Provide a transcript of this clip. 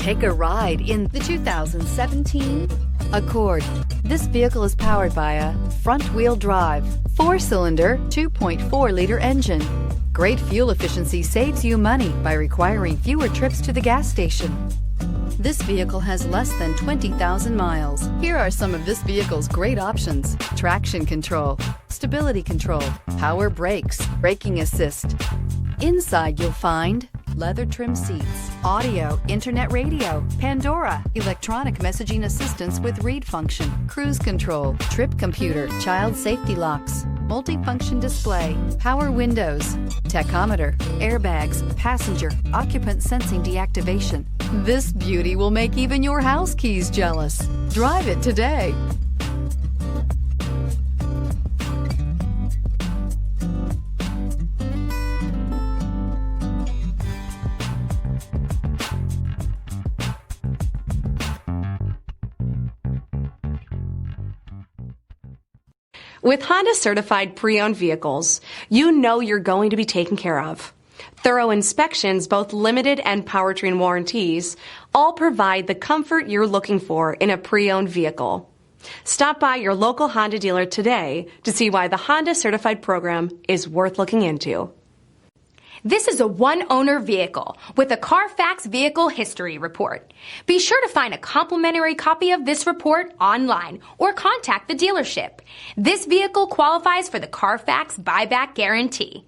Take a ride in the 2017 Accord. This vehicle is powered by a front-wheel drive, 4-cylinder, 2.4-liter engine. Great fuel efficiency saves you money by requiring fewer trips to the gas station. This vehicle has less than 20,000 miles. Here are some of this vehicle's great options: traction control, stability control, power brakes, braking assist. Inside you'll find leather trim seats, audio, internet radio, Pandora, electronic messaging assistance with read function, cruise control, trip computer, child safety locks, multifunction display, power windows, tachometer, airbags, passenger, occupant sensing deactivation. This beauty will make even your house keys jealous. Drive it today. With Honda certified pre-owned vehicles, you know you're going to be taken care of. Thorough inspections, both limited and powertrain warranties, all provide the comfort you're looking for in a pre-owned vehicle. Stop by your local Honda dealer today to see why the Honda certified program is worth looking into. This is a one-owner vehicle with a Carfax Vehicle History Report. Be sure to find a complimentary copy of this report online or contact the dealership. This vehicle qualifies for the Carfax Buyback Guarantee.